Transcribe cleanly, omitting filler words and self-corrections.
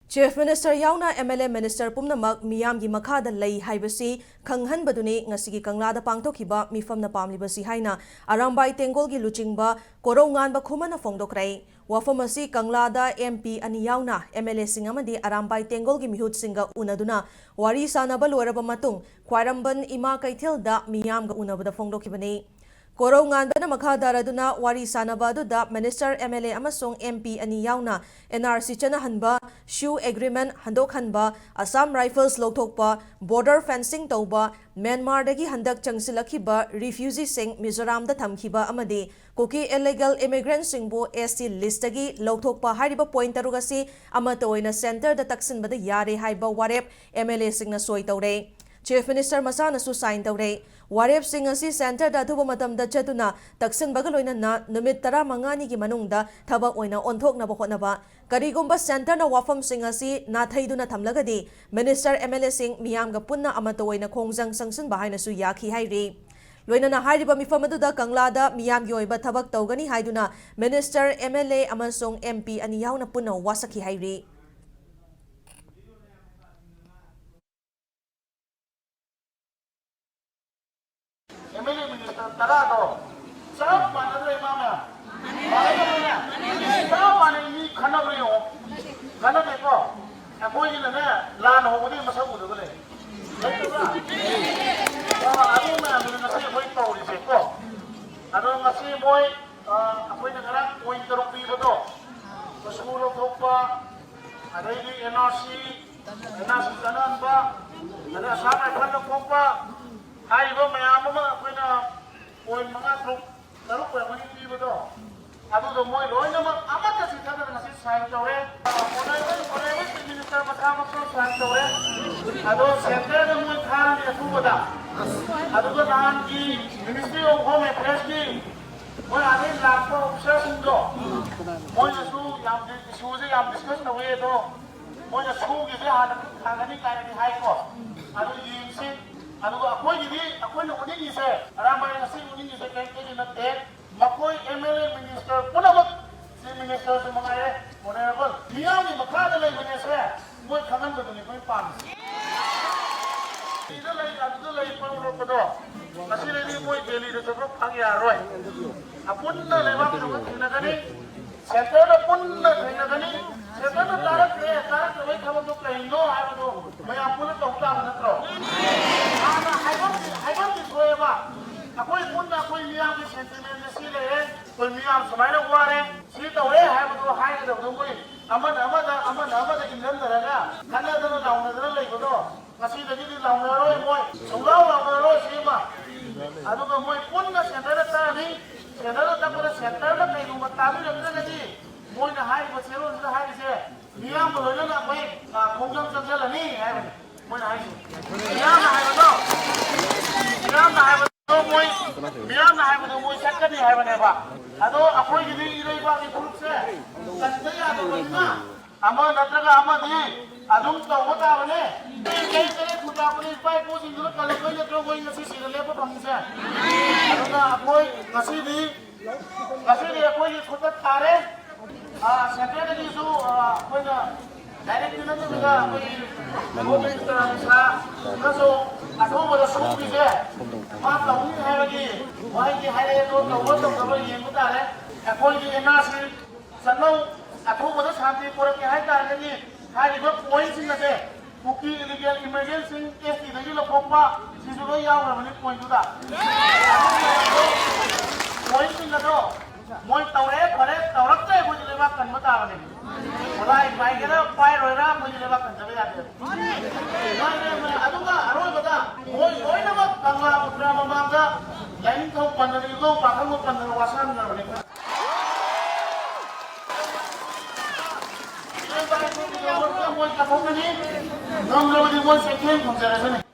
Chief Minister yauna MLA Minister Pumnamak miyamgi makhada lei haibasi khanghanbaduni ngasigi Kanglada pangtokhiba mifamna pamlibasi haina Arambai Tenggol gi luchingba koronganba khumana fongdokrai wafamasi Kanglada MP ani yauna MLA singamadi Arambai Tenggol gi mihut singa unaduna wari sanaba loiraba matung khwaramban ima kaithelda miyamga unabada fongdokhibani Koronganbana makadaraduna wari sanabadudha Minister MLA amasong MP ani yauna NRC chanahanba shoe agreement handokhanba Assam Rifles lawthokpa border fencing tauba Myanmar dagi handak changsilakhiba refugee sing Mizoram da thamkhiba amadi koki illegal immigrants singbu ST list dagi lawthokpa hariba point tarugasi amatoina center da taksinbada yare haiba warep MLA singna soi tawre Chief Minister Masana su sign tawre Warep sing asi center da thuba matamda chatuna taksin bagaloina na numit tara mangani gi manungda thabak oina onthok na bahonaba karigumba center na wafam sing asi na thaiduna thamlagadi Minister MLA sing miyamga punna amato oina khongjang sangsun bahaina su yakhi hairi loina na hariba mifamadu Kanglada miyamgi oiba thabak tawgani haiduna Minister MLA amasong MP ani yauna punna wasaki hairi Tarado, sao mana tu mana? Sao mana ini khana beriyo? Khana beko? Aku ini na lan ho ni masa udah boleh. Betul tak? Wah, aku mana ni nasi boy tahu di beko. Ada nasi boy, aku ini sekarang point terupi betul. Sekolah topa, ada ini NRC kanan ba, ada sama khana topa. Hai bo mayam ma aku ini Oin mga taruk yang mani di betul. Aduh tu moi loin nama amat kasih kata dengan si sign tore. Onai minister macam macam sign tore. Aduh center tu moi khan dia tu betul. Aduh tu nahan di Ministry of Home Affairs di. Moi ada lakto obsession tu. Moi tu yang discuss tahu itu. Moi tu gitu ada ni kaya di high court. Aduh ini sih Aduh aku ni unik ni saya. Arambai nasi unik ni saya kaya nanti. Makoi MLA minister pun apa? Si minister tu mengaye, mana apa? Dia ni makada lagi minister. Moi kangen betul ni, moi pan. Itu lagi pun betul. Nasi lagi moi beli tu sebab pagi arwah. Apun na lewat tu kena kani. Center na pun na kena kani. Center na tarak tu kamu tu kena no, aku tu. Mai apun tu tak mana terus. Aku pun aku lihat di sentimen nasi leh, pemiam semalam kuare, sih tahu hai betul hai tu tu koi, aman Indian teraga, karena tu lawan tu lagi betul, nasi lagi di lawan tu moi, sulau lawan tu sih mah, aduh tu moi pun na center tu ni, center tu tak pada center tu kayu matabi lagi, moi na hai berselu tu hai sih, miam boleh na moi, konggang center ni hai, moi na hai, miam na hai betul, miam na hai betul. Miam na hai betul moi cakap ni hai betul pak. Aduh aku ini pak di grup saya. Kasih aku mana? Ama natraga ama ni. Aduh tahu apa boleh? Saya sudah boleh baik pun sini kalau kau ni terus kau ngasih sini lepas bangsa. Aduh aku ngasih dia aku ini sudah tarik. Saya tadi tu aku ni direct ni nanti juga aku ini kasih Aku boleh suruh dia. Mak tahu ni hari ni, hari tu tahu yang kita ada. Aku ini nasi, senang. Aku boleh sampai korang yang hari ni, hari tu point sini ada. Bukti illegal emergency case ini lagi lepas siswa yang orang ni point tu dah. Point sini ada. Moi tahu tahu rakte boleh lewatkan mata ni. Mulai baik kira pai roira boleh lewatkan tapi ada. Aduh arwah kata, moi nama Kangla putra mamangga, lain kau pandang itu pakai kau pandang wasan nak boleh. Ini baik ni, moi kata ni, nama dia moi sekian kau cakap ni.